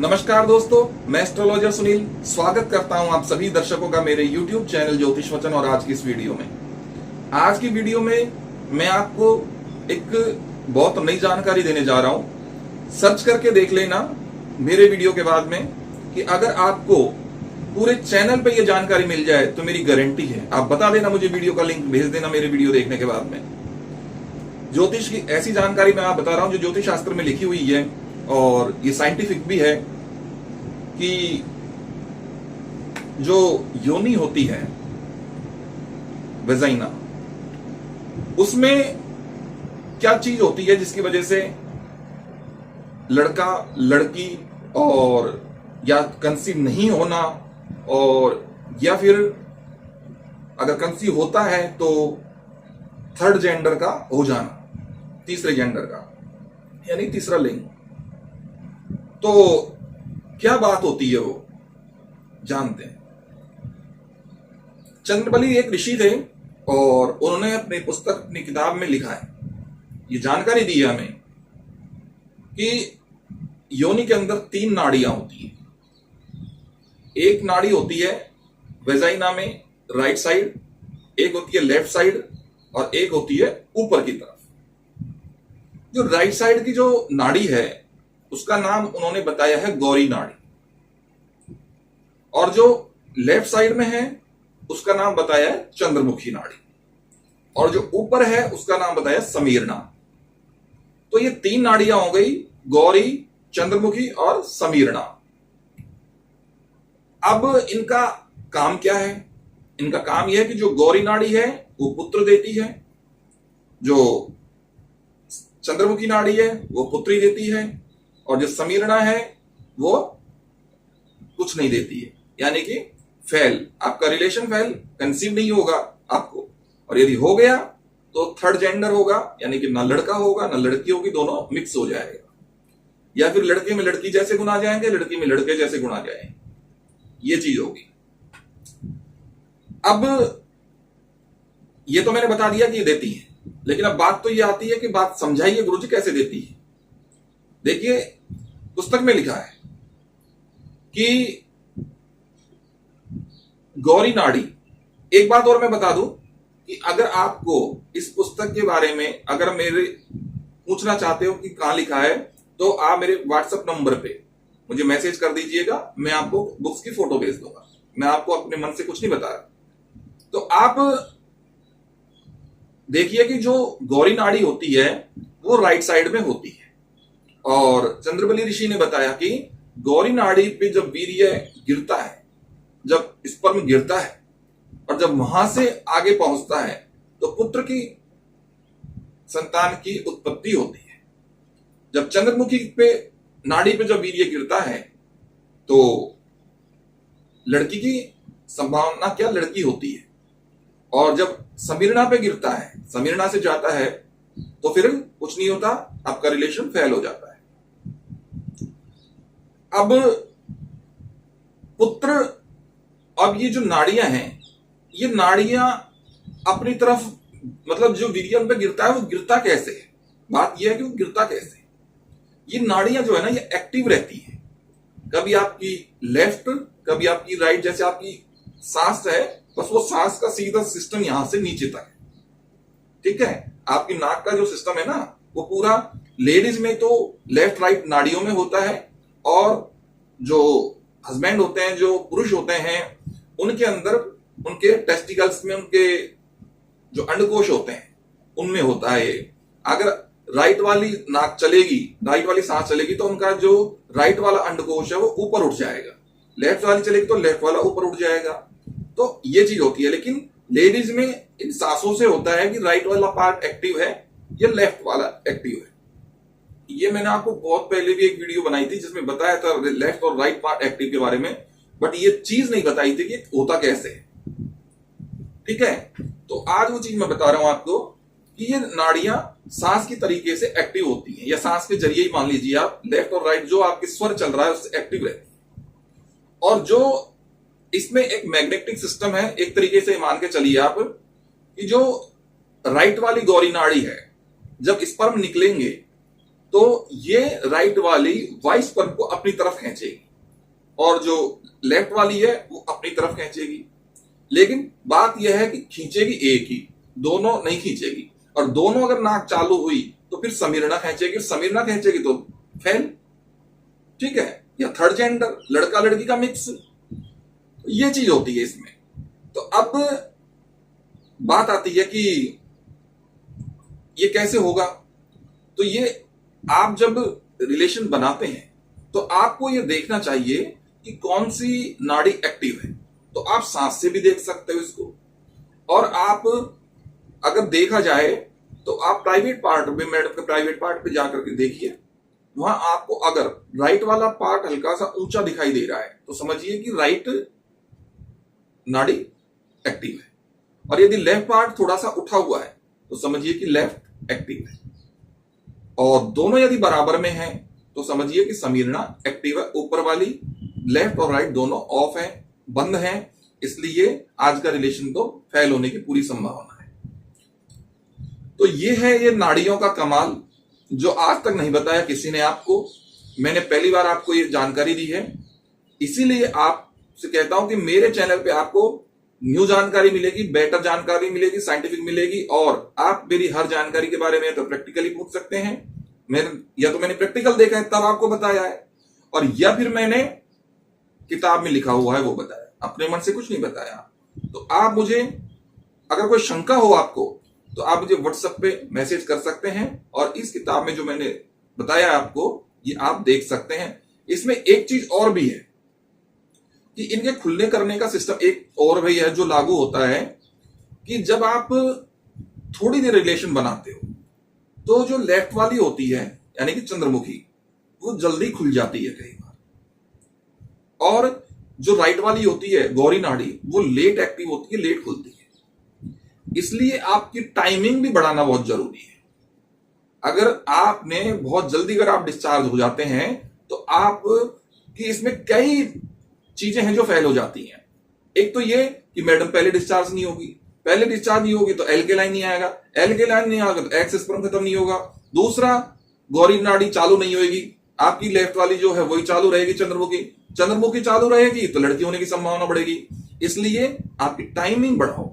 नमस्कार दोस्तों, मैं एस्ट्रोलॉजर सुनील स्वागत करता हूं आप सभी दर्शकों का मेरे YouTube चैनल ज्योतिष वचन। और आज की इस वीडियो में मैं आपको एक बहुत नई जानकारी देने जा रहा हूं। सर्च करके देख लेना मेरे वीडियो के बाद में कि अगर आपको पूरे चैनल पे ये जानकारी मिल जाए तो मेरी गारंटी है, आप बता देना, मुझे वीडियो का लिंक भेज देना मेरे वीडियो देखने के बाद में। ज्योतिष की ऐसी जानकारी मैं आप बता रहा हूं जो ज्योतिष शास्त्र में लिखी हुई है और ये साइंटिफिक भी है कि जो योनि होती है वेजाइना, उसमें क्या चीज होती है जिसकी वजह से लड़का लड़की और या कंसीव नहीं होना, और या फिर अगर कंसीव होता है तो थर्ड जेंडर का हो जाना, तीसरे जेंडर का यानी तीसरा लिंग। तो क्या बात होती है वो जानते हैं। चंद्रबली एक ऋषि थे और उन्होंने अपनी पुस्तक, अपनी किताब में लिखा है, ये जानकारी दी है हमें कि योनि के अंदर 3 नाड़ियां होती हैं। एक नाड़ी होती है वेजाइना में राइट साइड, एक होती है लेफ्ट साइड और एक होती है ऊपर की तरफ। जो राइट साइड की जो नाड़ी है उसका नाम उन्होंने बताया है गौरी नाड़ी, और जो लेफ्ट साइड में है उसका नाम बताया है चंद्रमुखी नाड़ी, और जो ऊपर है उसका नाम बताया समीरणा। तो ये 3 नाड़ियां हो गई, गौरी, चंद्रमुखी और समीरणा। अब इनका काम क्या है? इनका काम यह है कि जो गौरी नाड़ी है वो पुत्र देती है, जो चंद्रमुखी नाड़ी है वो पुत्री देती है, और जो समीरणा है वो कुछ नहीं देती है, यानी कि फेल, आपका रिलेशन फेल, कंसीव नहीं होगा आपको। और यदि हो गया तो थर्ड जेंडर होगा, यानी कि ना लड़का होगा ना लड़की होगी, दोनों मिक्स हो जाएगा। या फिर लड़के में लड़की जैसे गुण आ जाएंगे, लड़की में लड़के जैसे गुण आ जाएंगे, ये चीज होगी। अब ये तो मैंने बता दिया कि ये देती है, लेकिन अब बात तो ये आती है कि बात समझाइए गुरुजी कैसे देती है। देखिए पुस्तक में लिखा है कि गौरी नाड़ी, एक बात और मैं बता दूं कि अगर आपको इस पुस्तक के बारे में अगर मेरे पूछना चाहते हो कि कहां लिखा है, तो आप मेरे व्हाट्सएप नंबर पे मुझे मैसेज कर दीजिएगा, मैं आपको बुक्स की फोटो भेज दूंगा। मैं आपको अपने मन से कुछ नहीं बता रहा। तो आप देखिए कि जो गौरी नाड़ी होती है वो राइट साइड में होती है, और चंद्रबली ऋषि ने बताया कि गौरी नाड़ी पे जब वीर्य गिरता है, जब स्पर्म गिरता है और जब वहां से आगे पहुंचता है तो पुत्र की संतान की उत्पत्ति होती है। जब चंद्रमुखी पे नाड़ी पे जब वीर्य गिरता है तो लड़की की संभावना क्या, लड़की होती है। और जब समीरणा पे गिरता है, समीरणा से जाता है, तो फिर कुछ नहीं होता, आपका रिलेशन फेल हो जाता है। अब पुत्र, अब ये जो नाड़ियां हैं, ये नाड़ियां अपनी तरफ, मतलब जो वीर्य पे गिरता है वो गिरता कैसे है, बात यह है कि वो गिरता कैसे। ये नाड़ियां जो है ना ये एक्टिव रहती है, कभी आपकी लेफ्ट कभी आपकी राइट। जैसे आपकी सांस है, बस वो सांस का सीधा सिस्टम यहां से नीचे तक है, ठीक है। आपकी नाक का जो सिस्टम है ना वो पूरा, लेडीज में तो लेफ्ट राइट नाड़ियों में होता है, और जो हस्बैंड होते हैं, जो पुरुष होते हैं, उनके अंदर, उनके टेस्टिकल्स में, उनके जो अंडकोश होते हैं उनमें होता है ये। अगर राइट वाली नाक चलेगी, राइट वाली सांस चलेगी, तो उनका जो राइट वाला अंडकोश है वो ऊपर उठ जाएगा, लेफ्ट वाली चलेगी तो लेफ्ट वाला ऊपर उठ जाएगा। तो ये चीज होती है। लेकिन लेडीज में इन सांसों से होता है कि राइट वाला पार्ट एक्टिव है या लेफ्ट वाला एक्टिव है। ये मैंने आपको बहुत पहले भी एक वीडियो बनाई थी जिसमें बताया था लेफ्ट और राइट पार्ट एक्टिव के बारे में, बट ये चीज नहीं बताई थी कि होता कैसे है, ठीक है। तो आज वो चीज मैं बता रहा हूं आपको कि ये नाड़ियां सांस की तरीके से एक्टिव होती हैं, या सांस के जरिए ही मान लीजिए आप, लेफ्ट और राइट जो आपके स्वर चल रहा है उससे एक्टिव रहती है। और जो इसमें एक मैग्नेटिक सिस्टम है, एक तरीके से मान के चलिए आप कि जो राइट वाली गौरी नाड़ी है, जब स्पर्म निकलेंगे तो ये राइट वाली वाई स्पर्म को अपनी तरफ खींचेगी और जो लेफ्ट वाली है वो अपनी तरफ खींचेगी। लेकिन बात यह है कि खींचेगी एक ही, दोनों नहीं खींचेगी। और दोनों अगर नाक चालू हुई तो फिर समीरणा खींचेगी, समीरणा खींचेगी तो फेल, ठीक है, या थर्ड जेंडर, लड़का लड़की का मिक्स, ये चीज होती है इसमें। तो अब बात आती है कि ये कैसे होगा। तो ये आप जब रिलेशन बनाते हैं तो आपको ये देखना चाहिए कि कौन सी नाड़ी एक्टिव है। तो आप सांस से भी देख सकते हो इसको, और आप अगर देखा जाए तो आप प्राइवेट पार्ट पे, मैडम के प्राइवेट पार्ट पे जाकर के देखिए, वहां आपको अगर राइट वाला पार्ट हल्का सा ऊंचा दिखाई दे रहा है तो समझिए कि राइट नाड़ी एक्टिव है, और यदि लेफ्ट पार्ट थोड़ा सा उठा हुआ है तो समझिए कि लेफ्ट एक्टिव है, और दोनों यदि बराबर में है तो समझिए कि समीरणा एक्टिव है। ऊपर वाली लेफ्ट और राइट दोनों ऑफ है, बंद है, इसलिए आज का रिलेशन तो फेल होने की पूरी संभावना है। तो ये है ये नाड़ियों का कमाल जो आज तक नहीं बताया किसी ने आपको। मैंने पहली बार आपको ये जानकारी दी है, इसीलिए आपसे कहता हूं कि मेरे चैनल पे आपको न्यू जानकारी मिलेगी, बेटर जानकारी मिलेगी, साइंटिफिक मिलेगी, और आप मेरी हर जानकारी के बारे में तो प्रैक्टिकली पूछ सकते हैं। या तो मैंने प्रैक्टिकल देखा है तब आपको बताया है, और या फिर मैंने किताब में लिखा हुआ है वो बताया, अपने मन से कुछ नहीं बताया। तो आप मुझे अगर कोई शंका हो आपको तो आप मुझे व्हाट्सएप पे मैसेज कर सकते हैं, और इस किताब में जो मैंने बताया आपको ये आप देख सकते हैं। इसमें एक चीज और भी है कि इनके खुलने करने का सिस्टम एक और भी है जो लागू होता है कि जब आप थोड़ी देर रिलेशन बनाते हो तो जो लेफ्ट वाली होती है यानी कि चंद्रमुखी वो जल्दी खुल जाती है कई बार, और जो राइट वाली होती है गौरी नाड़ी वो लेट एक्टिव होती है, लेट खुलती है। इसलिए आपकी टाइमिंग भी बढ़ाना बहुत जरूरी है। अगर आपने बहुत जल्दी अगर आप डिस्चार्ज हो जाते हैं तो आप कि इसमें कई चीजें हैं जो फेल हो जाती हैं। एक तो ये कि मैडम पहले डिस्चार्ज नहीं होगी, पहले डिस्चार्ज नहीं होगी तो एल के लाइन नहीं आएगा, एल के लाइन नहीं आएगा तो एक्स स्पर्म खत्म नहीं होगा। दूसरा, गौरी नाड़ी चालू नहीं होगी, आपकी लेफ्ट वाली जो है वही चालू रहेगी, चंद्रमुखी, चंद्रमुखी चालू रहेगी तो लड़की होने की संभावना बढ़ेगी। इसलिए आपकी टाइमिंग बढ़ाओ,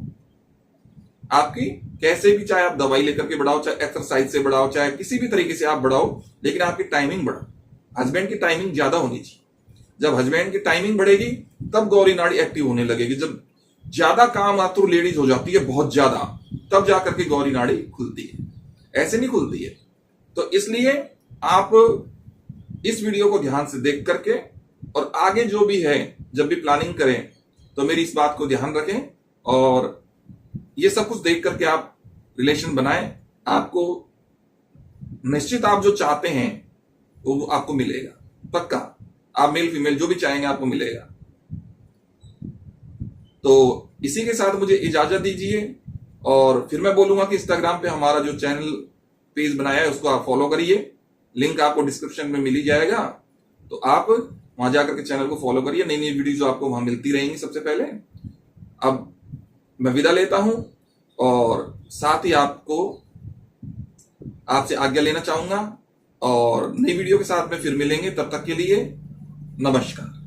आपकी कैसे भी, चाहे आप दवाई लेकर के बढ़ाओ, चाहे एक्सरसाइज से बढ़ाओ, चाहे किसी भी तरीके से आप बढ़ाओ, लेकिन आपकी टाइमिंग बढ़ाओ। हस्बैंड की टाइमिंग ज्यादा होनी चाहिए। जब हस्बैंड की टाइमिंग बढ़ेगी तब गौरी नाड़ी एक्टिव होने लगेगी। जब ज्यादा काम आतुर लेडीज हो जाती है बहुत ज्यादा, तब जाकर के गौरी नाड़ी खुलती है, ऐसे नहीं खुलती है। तो इसलिए आप इस वीडियो को ध्यान से देख करके और आगे जो भी है जब भी प्लानिंग करें तो मेरी इस बात को ध्यान रखें, और ये सब कुछ देख करके आप रिलेशन बनाएं। आपको निश्चित आप जो चाहते हैं वो आपको मिलेगा, पक्का। आप मेल फीमेल जो भी चाहेंगे आपको मिलेगा। तो इसी के साथ मुझे इजाजत दीजिए, और फिर मैं बोलूंगा कि इंस्टाग्राम पे हमारा जो चैनल पेज बनाया है उसको आप फॉलो करिए, लिंक आपको डिस्क्रिप्शन में मिल ही जाएगा। तो आप वहां जाकर के चैनल को फॉलो करिए, नई नई वीडियोज आपको वहां मिलती रहेंगी सबसे पहले। अब मैं विदा लेता हूं और साथ ही आपसे आज्ञा लेना चाहूंगा, और नई वीडियो के साथ में फिर मिलेंगे। तब तक के लिए नमस्कार।